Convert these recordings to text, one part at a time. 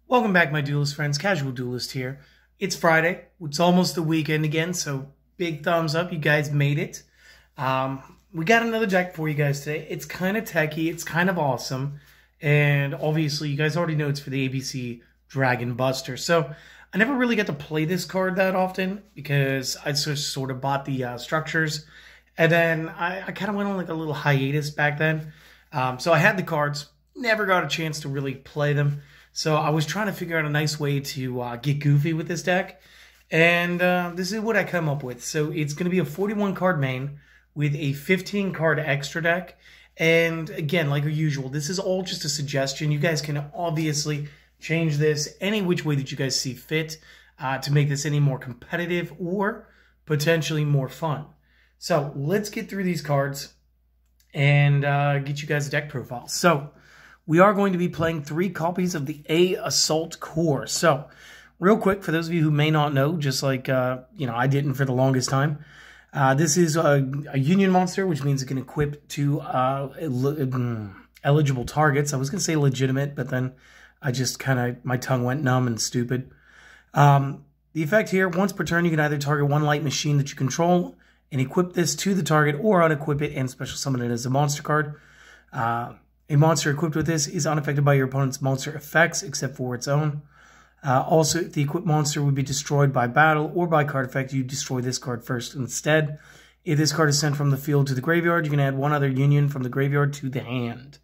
Welcome back, my Duelist friends. Casual Duelist here. It's Friday. It's almost the weekend again, so big thumbs up. You guys made it. We got another deck for you guys today. It's kind of techy. It's kind of awesome. And obviously, you guys already know it's for the ABC Dragon Buster. So I never really got to play this card that often because I just sort of bought the structures. And then I kind of went on like a little hiatus back then. So I had the cards. Never got a chance to really play them. So I was trying to figure out a nice way to get goofy with this deck. And this is what I come up with. So it's going to be a 41 card main with a 15 card extra deck. And again, like usual, this is all just a suggestion. You guys can obviously change this any which way that you guys see fit to make this any more competitive or potentially more fun. So let's get through these cards and get you guys a deck profile. So we are going to be playing 3 copies of the A Assault Core. So, real quick, for those of you who may not know, just like, I didn't for the longest time, this is a Union monster, which means it can equip to eligible targets. I was going to say legitimate, but then I just my tongue went numb and stupid. The effect here, once per turn, you can either target one light machine that you control and equip this to the target, or unequip it and special summon it as a monster card. A monster equipped with this is unaffected by your opponent's monster effects, except for its own. Also, if the equipped monster would be destroyed by battle or by card effect, you destroy this card first instead. If this card is sent from the field to the graveyard, you can add one other Union from the graveyard to the hand.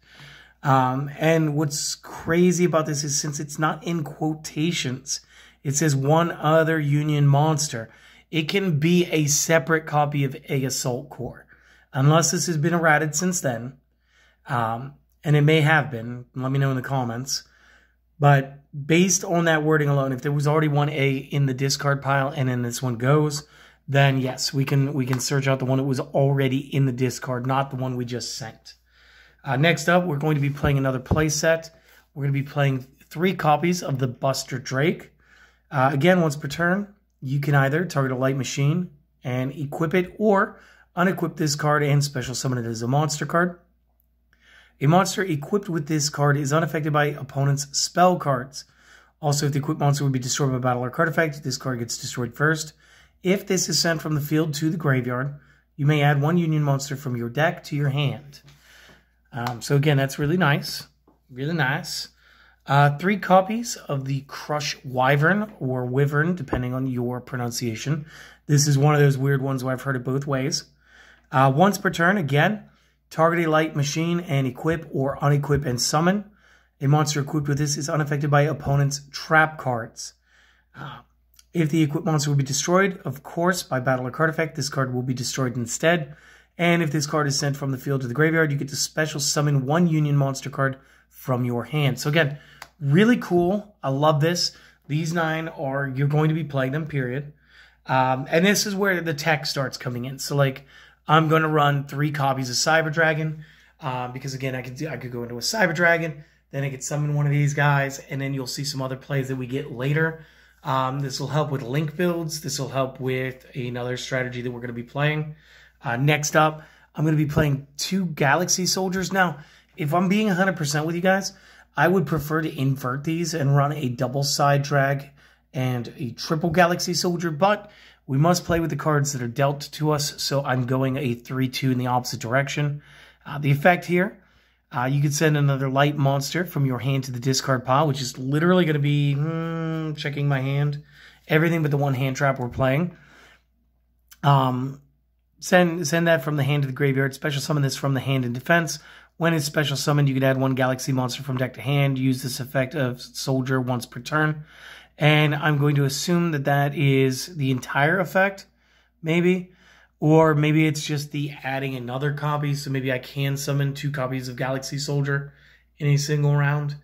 And what's crazy about this is since it's not in quotations, it says one other Union monster. It can be a separate copy of A Assault Core. Unless this has been errated since then. And it may have been. Let me know in the comments. But based on that wording alone, if there was already one A in the discard pile and then this one goes, then yes, we can search out the one that was already in the discard, not the one we just sent. Next up, we're going to be playing another play set. We're going to be playing 3 copies of the Buster Drake. Again, once per turn, you can either target a light machine and equip it, or unequip this card and special summon it as a monster card. A monster equipped with this card is unaffected by opponent's spell cards. Also, if the equipped monster would be destroyed by battle or card effect, this card gets destroyed first. If this is sent from the field to the graveyard, you may add one Union monster from your deck to your hand. So again, that's really nice. Really nice. 3 copies of the Crush Wyvern, or Wyvern, depending on your pronunciation. This is one of those weird ones where I've heard it both ways. Once per turn, again, target a light machine and equip or unequip and summon. A monster equipped with this is unaffected by opponent's trap cards. If the equipped monster will be destroyed, of course, by battle or card effect, this card will be destroyed instead. And if this card is sent from the field to the graveyard, you get to special summon one Union monster card from your hand. So again, really cool. I love this. These 9 are, you're going to be playing them, period. And this is where the tech starts coming in. So like, I'm going to run 3 copies of Cyber Dragon because again, I could go into a Cyber Dragon, then I could summon one of these guys, and then you'll see some other plays that we get later. This will help with link builds. This will help with another strategy that we're going to be playing. Next up, I'm going to be playing 2 Galaxy Soldiers. Now, if I'm being 100% with you guys, I would prefer to invert these and run a double side drag and a triple Galaxy Soldier, but we must play with the cards that are dealt to us, so I'm going a 3-2 in the opposite direction. The effect here, you could send another light monster from your hand to the discard pile, which is literally going to be, checking my hand, everything but the one hand trap we're playing. Send that from the hand to the graveyard, special summon this from the hand in defense. When it's special summoned, you can add one Galaxy monster from deck to hand, use this effect of Soldier once per turn. And I'm going to assume that that is the entire effect, maybe. Or maybe it's just the adding another copy. So maybe I can summon 2 copies of Galaxy Soldier in a single round.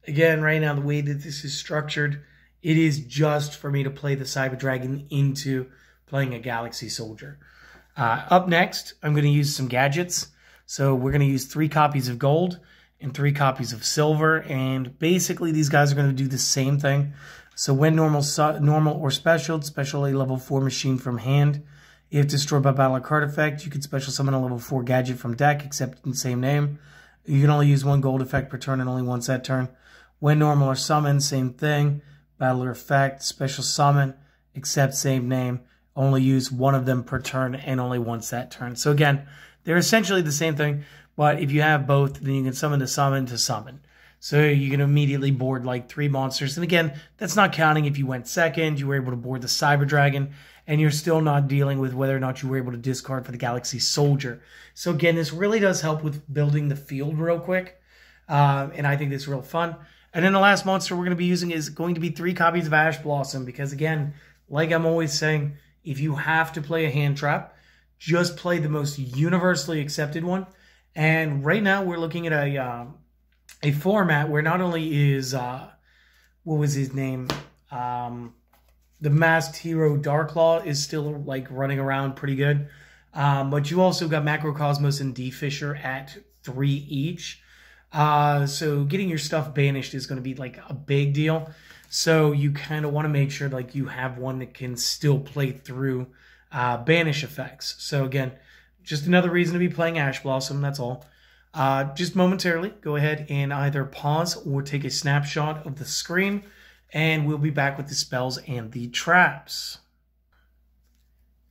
Again, right now, the way that this is structured, it is just for me to play the Cyber Dragon into playing a Galaxy Soldier. Up next, I'm going to use some gadgets. So we're going to use 3 copies of gold and 3 copies of silver. And basically, these guys are going to do the same thing. So when normal or special a level 4 machine from hand. If destroyed by battle or card effect, you can special summon a level 4 gadget from deck, except in the same name. You can only use 1 gold effect per turn and only once that turn. When normal or summon, same thing. Battler effect, special summon, except same name. Only use one of them per turn and only once that turn. So again, they're essentially the same thing, but if you have both, then you can summon to summon to summon. So you can immediately board like 3 monsters. And again, that's not counting if you went second, you were able to board the Cyber Dragon, and you're still not dealing with whether or not you were able to discard for the Galaxy Soldier. So again, this really does help with building the field real quick. And I think this is real fun. And then the last monster we're going to be using is going to be 3 copies of Ash Blossom. Because again, like I'm always saying, if you have to play a hand trap, just play the most universally accepted one. And right now we're looking at a format where not only is, what was his name? The Masked Hero Darklaw is still like running around pretty good. But you also got Macrocosmos and D-Fisher at 3 each. So getting your stuff banished is going to be like a big deal. So you kind of want to make sure like you have one that can still play through banish effects. So again, just another reason to be playing Ash Blossom, that's all. Just momentarily, go ahead and either pause or take a snapshot of the screen, and we'll be back with the spells and the traps.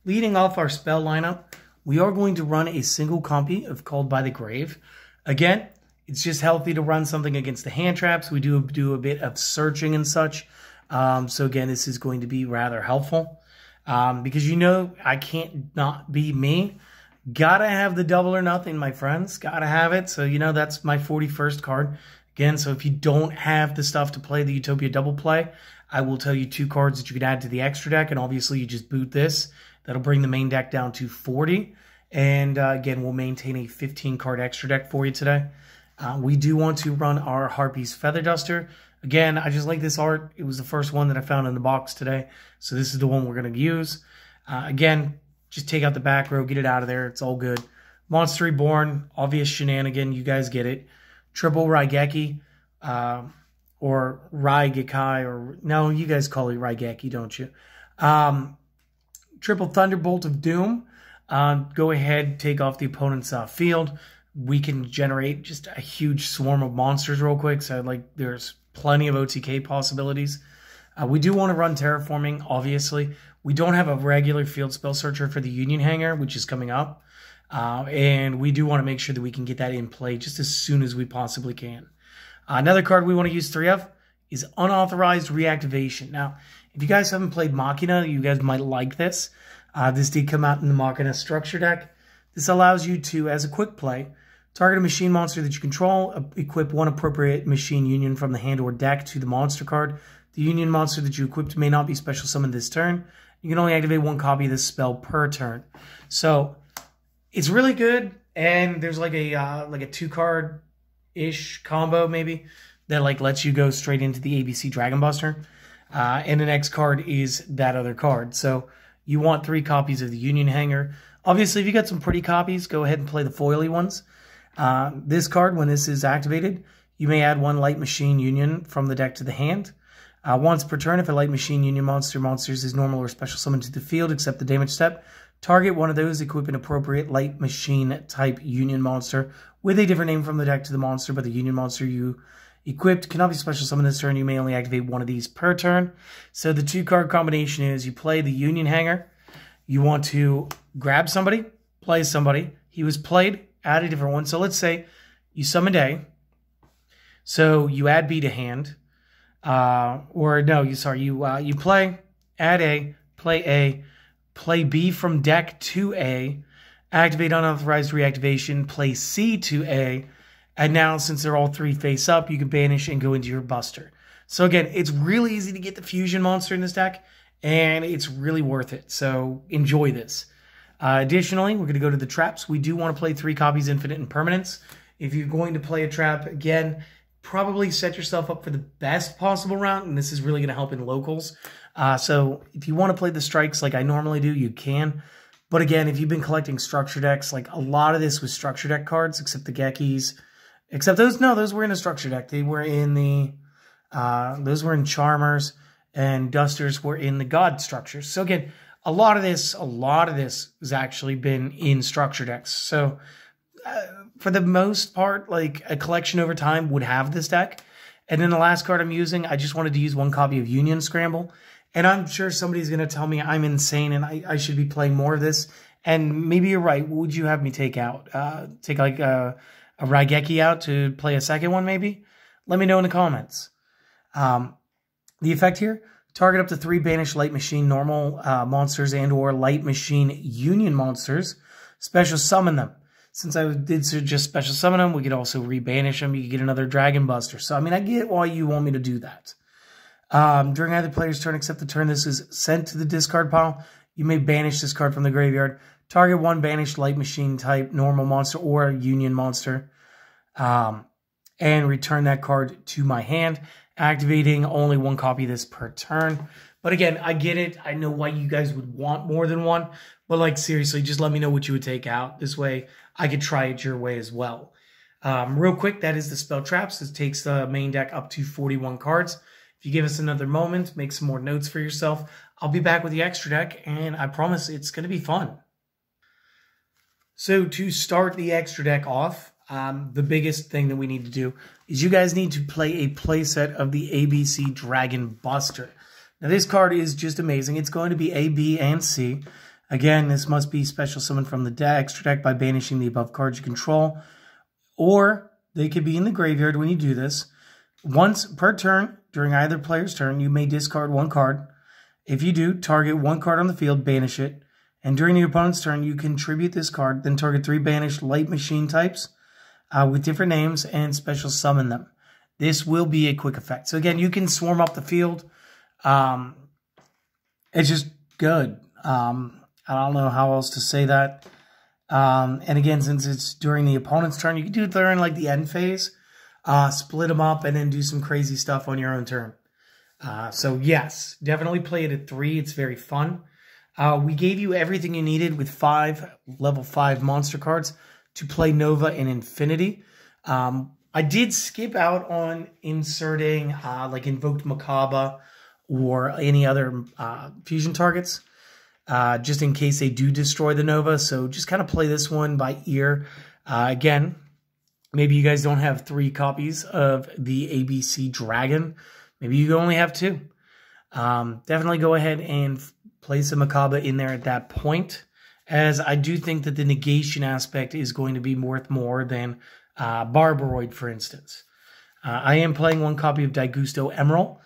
Leading off our spell lineup, we are going to run a single copy of Called by the Grave. Again, it's just healthy to run something against the hand traps. We do a bit of searching and such. So again, this is going to be rather helpful. Because you know I can't not be me. Gotta have the double or nothing, my friends. Gotta have it. So, you know, that's my 41st card. Again, so if you don't have the stuff to play the Utopia double play, I will tell you 2 cards that you could add to the extra deck. And obviously, you just boot this. That'll bring the main deck down to 40. And again, we'll maintain a 15-card extra deck for you today. We do want to run our Harpy's Feather Duster. Again, I just like this art. It was the first one that I found in the box today. So this is the one we're going to use. Again, just take out the back row, get it out of there. It's all good. Monster Reborn, obvious shenanigan. You guys get it. Triple Raigeki, or Raigekai, or no, you guys call it Raigeki, don't you? Triple Thunderbolt of Doom. Go ahead, take off the opponent's field. We can generate just a huge swarm of monsters real quick. So like there's plenty of OTK possibilities. We do want to run Terraforming, obviously. We don't have a regular field spell searcher for the Union Hanger, which is coming up. And we do want to make sure that we can get that in play just as soon as we possibly can. Another card we want to use 3 of is Unauthorized Reactivation. Now, if you guys haven't played Machina, you guys might like this. This did come out in the Machina structure deck. This allows you to, as a quick play, target a machine monster that you control, equip 1 appropriate machine union from the hand or deck to the monster card. The union monster that you equipped may not be special summoned this turn. You can only activate 1 copy of this spell per turn. So it's really good, and there's like a 2-card-ish combo maybe that like lets you go straight into the ABC Dragon Buster. And the next card is that other card. So you want 3 copies of the Union Hanger. Obviously, if you got some pretty copies, go ahead and play the foily ones. This card, when this is activated, you may add 1 Light Machine Union from the deck to the hand. Once per turn, if a Light Machine Union monsters is normal or special summoned to the field, except the damage step, target one of those, equip an appropriate Light Machine type Union monster with a different name from the deck to the monster, but the Union monster you equipped cannot be special summoned this turn. You may only activate 1 of these per turn. So the 2-card combination is you play the Union Hanger. You want to grab somebody, play somebody. He was played, add a different one. So let's say you summoned A. So you add B to hand. You play, add A, play B from deck to A, activate Unauthorized Reactivation, play C to A, and now since they're all 3 face up, you can banish and go into your Buster. So again, it's really easy to get the Fusion monster in this deck, and it's really worth it. So enjoy this. Additionally, we're going to go to the traps. We do want to play 3 copies Infinite Impermanence. If you're going to play a trap, again, probably set yourself up for the best possible round, and this is really going to help in locals. So if you want to play the strikes like I normally do, you can. But again, if you've been collecting structure decks, like a lot of this was structure deck cards, except the Gekis. Except those were in a structure deck. They were in the, those were in Charmers, and Dusters were in the God structures. So again, a lot of this has actually been in structure decks. So for the most part, like a collection over time would have this deck. And then the last card I'm using, I just wanted to use one copy of Union Scramble. And I'm sure somebody's going to tell me I'm insane and I should be playing more of this. And maybe you're right. What would you have me take out? Take like a Raigeki out to play a second one maybe? Let me know in the comments. The effect here, target up to 3 banished light machine normal monsters and or light machine union monsters. Special summon them. Since I did just special summon them, we could also rebanish them. You could get another Dragon Buster. So, I mean, I get why you want me to do that. During either player's turn except the turn this is sent to the discard pile, you may banish this card from the graveyard. Target 1 banished light machine type normal monster or union monster. And return that card to my hand, activating only 1 copy of this per turn. But again, I get it. I know why you guys would want more than one. But like, seriously, just let me know what you would take out. This way, I could try it your way as well. Real quick, that is the spell traps. This takes the main deck up to 41 cards. If you give us another moment, make some more notes for yourself, I'll be back with the extra deck, and I promise it's going to be fun. So to start the extra deck off, the biggest thing that we need to do is you guys need to play a playset of the ABC Dragon Buster. Now, this card is just amazing. It's going to be A, B, and C. Again, this must be special summoned from the extra deck by banishing the above cards you control, or they could be in the graveyard when you do this. Once per turn, during either player's turn, you may discard 1 card. If you do, target 1 card on the field, banish it. And during the opponent's turn, you contribute this card, then target 3 banished light machine types with different names and special summon them. This will be a quick effect. So again, you can swarm up the field. It's just good. I don't know how else to say that. And again, since it's during the opponent's turn, you can do it during like the end phase. Split them up and then do some crazy stuff on your own turn. So yes, definitely play it at 3. It's very fun. We gave you everything you needed with 5 level 5 monster cards to play Nova and Infinity. I did skip out on inserting like Invoked Makaba or any other fusion targets, just in case they do destroy the Nova. So just kind of play this one by ear. Again, maybe you guys don't have 3 copies of the ABC Dragon. Maybe you only have 2. Definitely go ahead and place a Makaba in there at that point, as I do think that the negation aspect is going to be worth more than Barbaroid, for instance. I am playing 1 copy of Daigusto Emerald.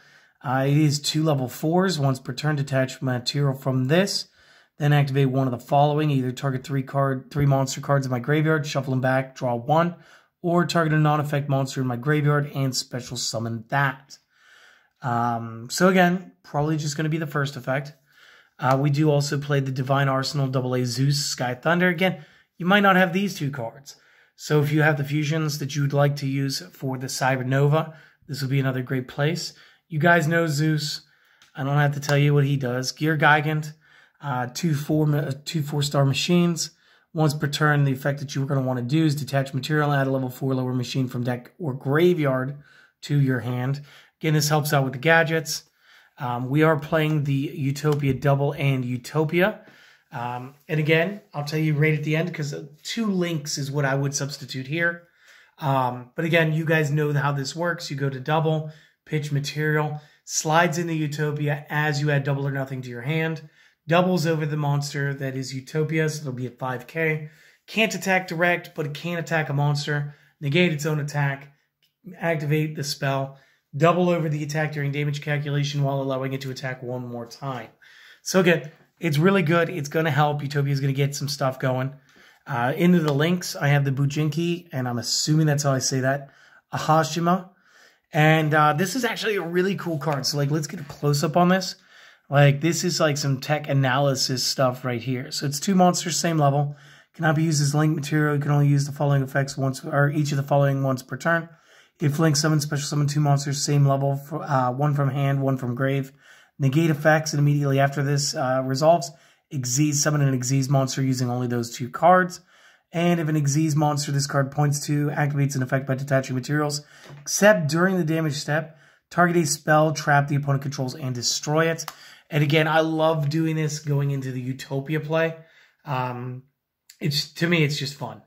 It is 2 level 4s. Once per turn, detach material from this. Then activate one of the following. Either target 3 monster cards in my graveyard, shuffle them back, draw 1. Or target a non-effect monster in my graveyard and special summon that. So again, probably just going to be the first effect. We do also play the Divine Arsenal AA Zeus Sky Thunder. Again, you might not have these 2 cards. So if you have the fusions that you would like to use for the Cyber Nova, this would be another great place. You guys know Zeus. I don't have to tell you what he does. Gear Gigant, 2 4-star machines. Once per turn, the effect that you're going to want to do is detach material and add a level 4 lower machine from deck or graveyard to your hand. Again, this helps out with the gadgets. We are playing the Utopia Double and Utopia. And again, I'll tell you right at the end, because 2 links is what I would substitute here. But again, you guys know how this works. You go to Double, pitch material, slides into Utopia as you add double or nothing to your hand. Doubles over the monster that is Utopia, so it'll be at 5k. Can't attack direct, but it can attack a monster. Negate its own attack. Activate the spell. Double over the attack during damage calculation while allowing it to attack 1 more time. So again, it's really good. It's going to help. Utopia is going to get some stuff going. Into the links, I have the Bujinki, and I'm assuming that's how I say that, Ahashima. And this is actually a really cool card. So like, let's get a close-up on this. Like, this is like some tech analysis stuff right here. So it's 2 monsters, same level. Cannot be used as link material. You can only use the following effects once, or each of the following once per turn. If link summon, special summon 2 monsters, same level, 1 from hand, 1 from grave. Negate effects, and immediately after this resolves, summon an Xyz monster using only those 2 cards. And if an Xyz monster this card points to activates an effect by detaching materials, except during the damage step, target a spell, trap the opponent controls, and destroy it. And again, I love doing this going into the Utopia play. To me, it's just fun.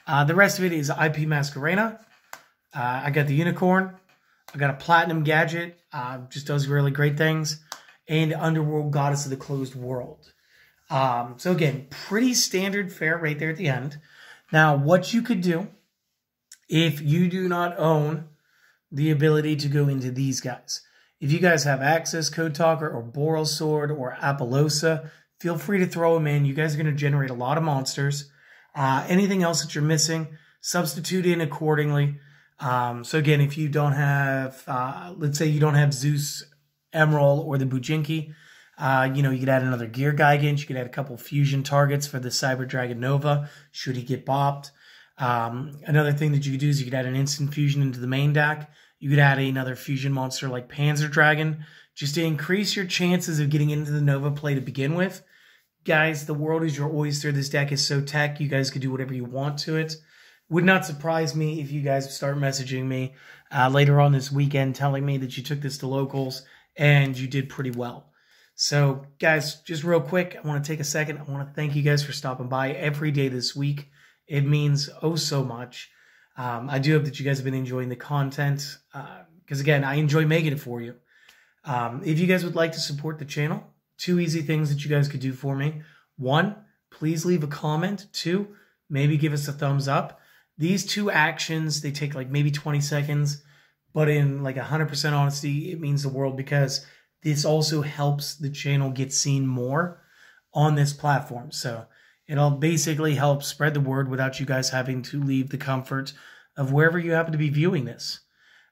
The rest of it is IP Masquerena. I got the Unicorn. I got a Platinum Gadget, just does really great things, and Underworld Goddess of the Closed World. So again, pretty standard fare right there at the end. Now, what you could do if you do not own the ability to go into these guys. If you guys have Access Code Talker or Boral Sword or Apollosa, feel free to throw them in. You guys are going to generate a lot of monsters. Anything else that you're missing, substitute in accordingly. So again, if you don't have, let's say you don't have Zeus Emerald or the Bujinki, you could add another Gear Gigant. You could add a couple fusion targets for the Cyber Dragon Nova, should he get bopped. Another thing that you could do is you could add an instant fusion into the main deck. You could add another fusion monster like Panzer Dragon, just to increase your chances of getting into the Nova play to begin with. Guys, the world is your oyster. This deck is so tech, you guys could do whatever you want to it. Would not surprise me if you guys start messaging me later on this weekend telling me that you took this to locals and you did pretty well. So, guys, just real quick, I want to take a second. I want to thank you guys for stopping by every day this week. It means oh so much. I do hope that you guys have been enjoying the content because, again, I enjoy making it for you. If you guys would like to support the channel, 2 easy things that you guys could do for me. 1, please leave a comment. 2, maybe give us a thumbs up. These 2 actions, they take like maybe 20 seconds, but in like 100% honesty, it means the world because this also helps the channel get seen more on this platform. So it'll basically help spread the word without you guys having to leave the comfort of wherever you happen to be viewing this.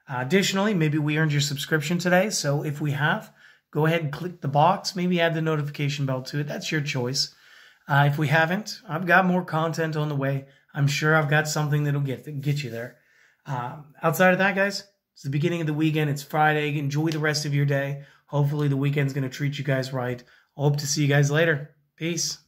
Additionally, maybe we earned your subscription today. So if we have, go ahead and click the box. Maybe add the notification bell to it. That's your choice. If we haven't, I've got more content on the way. I'm sure I've got something that'll get you there. Outside of that, guys, it's the beginning of the weekend. It's Friday. Enjoy the rest of your day. Hopefully the weekend's going to treat you guys right. I hope to see you guys later. Peace.